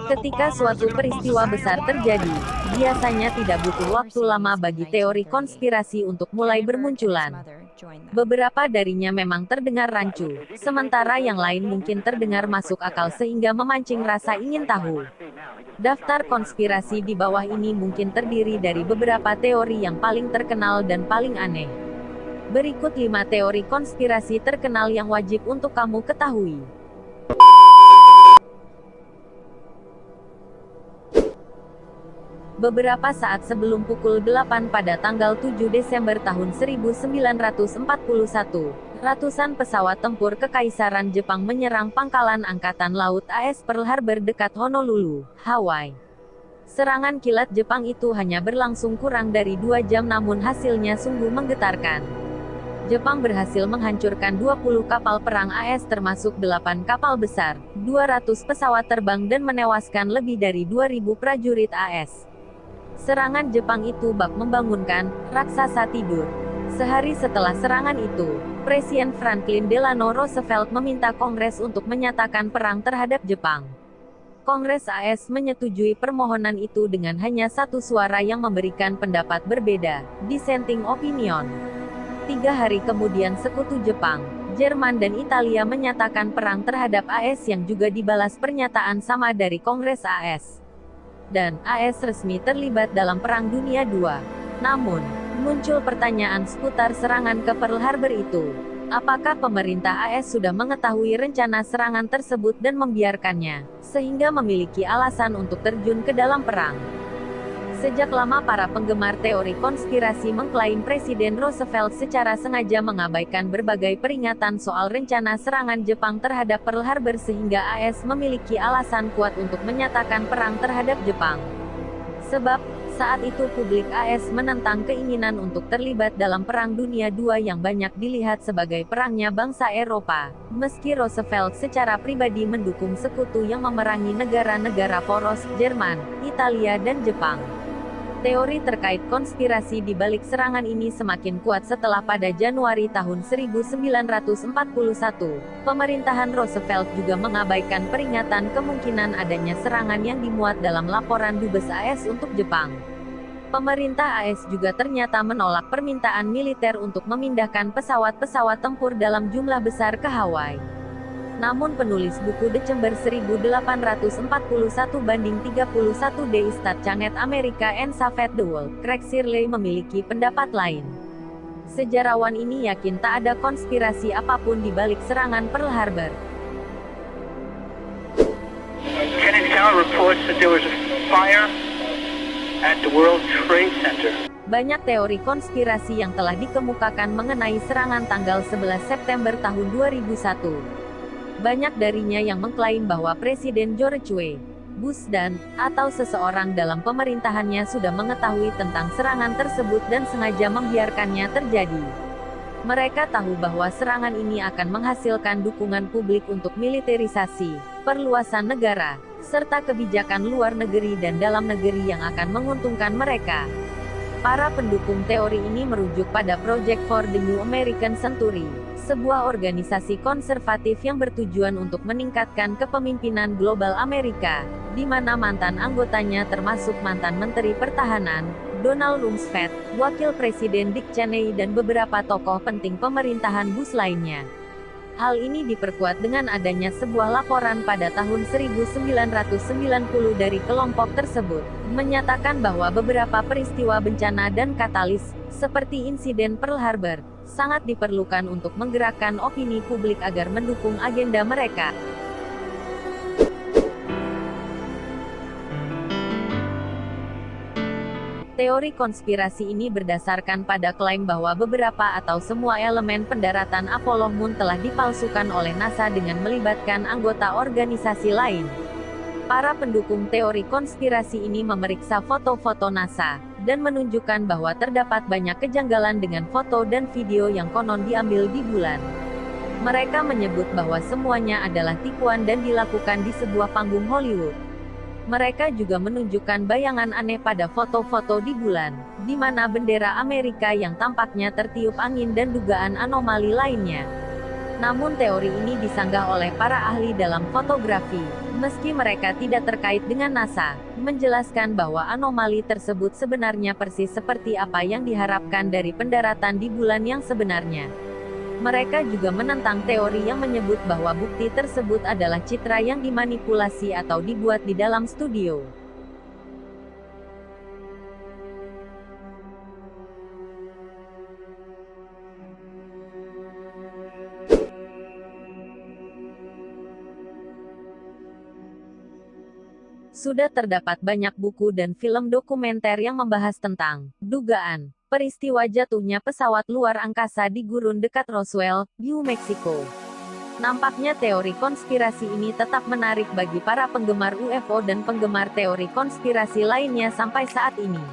Ketika suatu peristiwa besar terjadi, biasanya tidak butuh waktu lama bagi teori konspirasi untuk mulai bermunculan. Beberapa darinya memang terdengar rancu, sementara yang lain mungkin terdengar masuk akal sehingga memancing rasa ingin tahu. Daftar konspirasi di bawah ini mungkin terdiri dari beberapa teori yang paling terkenal dan paling aneh. Berikut 5 teori konspirasi terkenal yang wajib untuk kamu ketahui. Beberapa saat sebelum pukul 8 pada tanggal 7 Desember tahun 1941, ratusan pesawat tempur Kekaisaran Jepang menyerang pangkalan Angkatan Laut AS Pearl Harbor dekat Honolulu, Hawaii. Serangan kilat Jepang itu hanya berlangsung kurang dari 2 jam namun hasilnya sungguh menggetarkan. Jepang berhasil menghancurkan 20 kapal perang AS termasuk 8 kapal besar, 200 pesawat terbang dan menewaskan lebih dari 2.000 prajurit AS. Serangan Jepang itu bak membangunkan raksasa tidur. Sehari setelah serangan itu, Presiden Franklin Delano Roosevelt meminta Kongres untuk menyatakan perang terhadap Jepang. Kongres AS menyetujui permohonan itu dengan hanya satu suara yang memberikan pendapat berbeda, dissenting opinion. 3 hari kemudian sekutu Jepang, Jerman dan Italia menyatakan perang terhadap AS yang juga dibalas pernyataan sama dari Kongres AS. Dan AS resmi terlibat dalam Perang Dunia II. Namun, muncul pertanyaan seputar serangan ke Pearl Harbor itu. Apakah pemerintah AS sudah mengetahui rencana serangan tersebut dan membiarkannya, sehingga memiliki alasan untuk terjun ke dalam perang? Sejak lama para penggemar teori konspirasi mengklaim Presiden Roosevelt secara sengaja mengabaikan berbagai peringatan soal rencana serangan Jepang terhadap Pearl Harbor sehingga AS memiliki alasan kuat untuk menyatakan perang terhadap Jepang. Sebab, saat itu publik AS menentang keinginan untuk terlibat dalam Perang Dunia II yang banyak dilihat sebagai perangnya bangsa Eropa, meski Roosevelt secara pribadi mendukung sekutu yang memerangi negara-negara poros, Jerman, Italia dan Jepang. Teori terkait konspirasi di balik serangan ini semakin kuat setelah pada Januari tahun 1941, pemerintahan Roosevelt juga mengabaikan peringatan kemungkinan adanya serangan yang dimuat dalam laporan Dubes AS untuk Jepang. Pemerintah AS juga ternyata menolak permintaan militer untuk memindahkan pesawat-pesawat tempur dalam jumlah besar ke Hawaii. Namun penulis buku Desember 1841 banding 31 The Stat Changed America and Saved the World, Craig Shirley memiliki pendapat lain. Sejarawan ini yakin tak ada konspirasi apapun di balik serangan Pearl Harbor. Kennedy Tower reports that there was a fire at the World Trade Center. Banyak teori konspirasi yang telah dikemukakan mengenai serangan tanggal 11 September tahun 2001. Banyak darinya yang mengklaim bahwa Presiden George W. Bush atau seseorang dalam pemerintahannya sudah mengetahui tentang serangan tersebut dan sengaja membiarkannya terjadi. Mereka tahu bahwa serangan ini akan menghasilkan dukungan publik untuk militerisasi, perluasan negara, serta kebijakan luar negeri dan dalam negeri yang akan menguntungkan mereka. Para pendukung teori ini merujuk pada Project for the New American Century, sebuah organisasi konservatif yang bertujuan untuk meningkatkan kepemimpinan global Amerika, di mana mantan anggotanya termasuk mantan Menteri Pertahanan, Donald Rumsfeld, Wakil Presiden Dick Cheney dan beberapa tokoh penting pemerintahan Bush lainnya. Hal ini diperkuat dengan adanya sebuah laporan pada tahun 1990 dari kelompok tersebut, menyatakan bahwa beberapa peristiwa bencana dan katalis, seperti insiden Pearl Harbor, sangat diperlukan untuk menggerakkan opini publik agar mendukung agenda mereka. Teori konspirasi ini berdasarkan pada klaim bahwa beberapa atau semua elemen pendaratan Apollo Moon telah dipalsukan oleh NASA dengan melibatkan anggota organisasi lain. Para pendukung teori konspirasi ini memeriksa foto-foto NASA, dan menunjukkan bahwa terdapat banyak kejanggalan dengan foto dan video yang konon diambil di bulan. Mereka menyebut bahwa semuanya adalah tipuan dan dilakukan di sebuah panggung Hollywood. Mereka juga menunjukkan bayangan aneh pada foto-foto di bulan, di mana bendera Amerika yang tampaknya tertiup angin dan dugaan anomali lainnya. Namun teori ini disanggah oleh para ahli dalam fotografi, meski mereka tidak terkait dengan NASA, menjelaskan bahwa anomali tersebut sebenarnya persis seperti apa yang diharapkan dari pendaratan di bulan yang sebenarnya. Mereka juga menentang teori yang menyebut bahwa bukti tersebut adalah citra yang dimanipulasi atau dibuat di dalam studio. Sudah terdapat banyak buku dan film dokumenter yang membahas tentang dugaan peristiwa jatuhnya pesawat luar angkasa di gurun dekat Roswell, New Mexico. Nampaknya teori konspirasi ini tetap menarik bagi para penggemar UFO dan penggemar teori konspirasi lainnya sampai saat ini.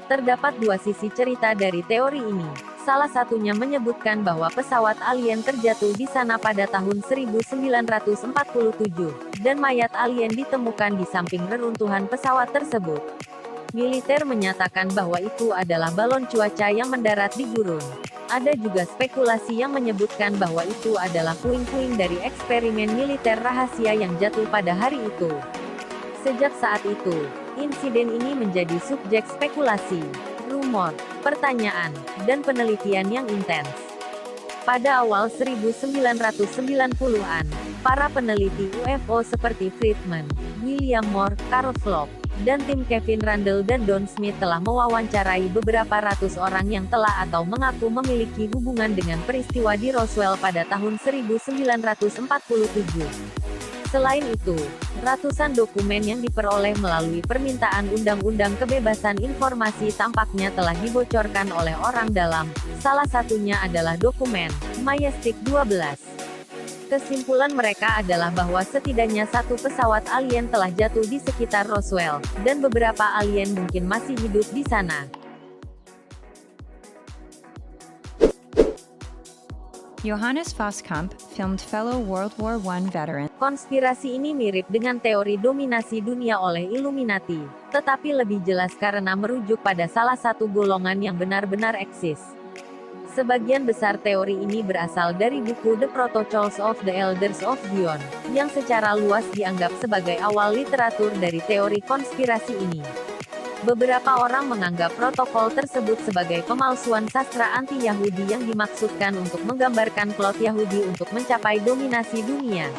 Terdapat dua sisi cerita dari teori ini. Salah satunya menyebutkan bahwa pesawat alien terjatuh di sana pada tahun 1947, dan mayat alien ditemukan di samping reruntuhan pesawat tersebut. Militer menyatakan bahwa itu adalah balon cuaca yang mendarat di gurun. Ada juga spekulasi yang menyebutkan bahwa itu adalah puing-puing dari eksperimen militer rahasia yang jatuh pada hari itu. Sejak saat itu, insiden ini menjadi subjek spekulasi, rumor, pertanyaan, dan penelitian yang intens. Pada awal 1990-an, para peneliti UFO seperti Friedman, William Moore, Carl Flock, dan tim Kevin Randle dan Don Smith telah mewawancarai beberapa ratus orang yang telah atau mengaku memiliki hubungan dengan peristiwa di Roswell pada tahun 1947. Selain itu, ratusan dokumen yang diperoleh melalui permintaan Undang-Undang Kebebasan Informasi tampaknya telah dibocorkan oleh orang dalam, salah satunya adalah dokumen Majestic 12. Kesimpulan mereka adalah bahwa setidaknya satu pesawat alien telah jatuh di sekitar Roswell, dan beberapa alien mungkin masih hidup di sana. Johannes Voskamp, filmed fellow World War I veteran. Konspirasi ini mirip dengan teori dominasi dunia oleh Illuminati, tetapi lebih jelas karena merujuk pada salah satu golongan yang benar-benar eksis. Sebagian besar teori ini berasal dari buku The Protocols of the Elders of Zion, yang secara luas dianggap sebagai awal literatur dari teori konspirasi ini. Beberapa orang menganggap protokol tersebut sebagai pemalsuan sastra anti-Yahudi yang dimaksudkan untuk menggambarkan plot Yahudi untuk mencapai dominasi dunia.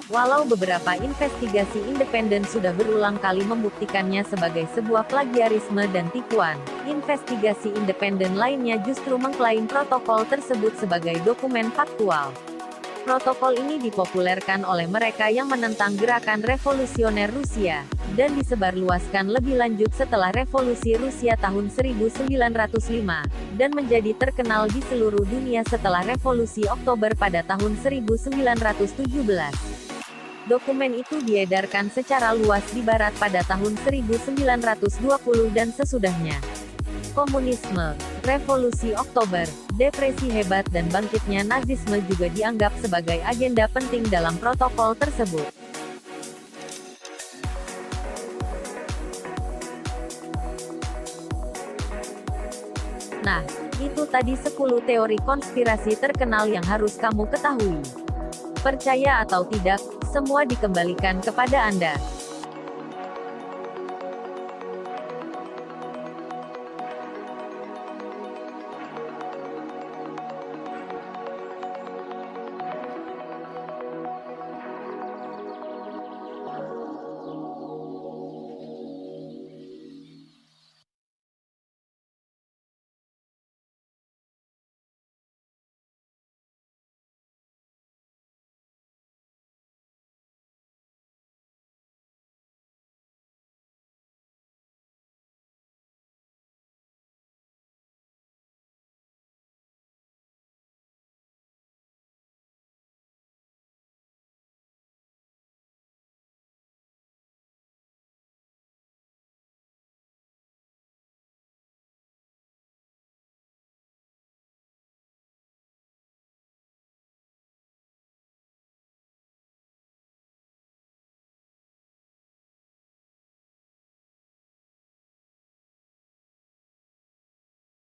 Walau beberapa investigasi independen sudah berulang kali membuktikannya sebagai sebuah plagiarisme dan tipuan, investigasi independen lainnya justru mengklaim protokol tersebut sebagai dokumen faktual. Protokol ini dipopulerkan oleh mereka yang menentang gerakan revolusioner Rusia, dan disebarluaskan lebih lanjut setelah revolusi Rusia tahun 1905, dan menjadi terkenal di seluruh dunia setelah revolusi Oktober pada tahun 1917. Dokumen itu diedarkan secara luas di Barat pada tahun 1920 dan sesudahnya. Komunisme, Revolusi Oktober, Depresi Hebat dan bangkitnya Nazisme juga dianggap sebagai agenda penting dalam protokol tersebut. Nah, itu tadi 10 teori konspirasi terkenal yang harus kamu ketahui. Percaya atau tidak, semua dikembalikan kepada Anda.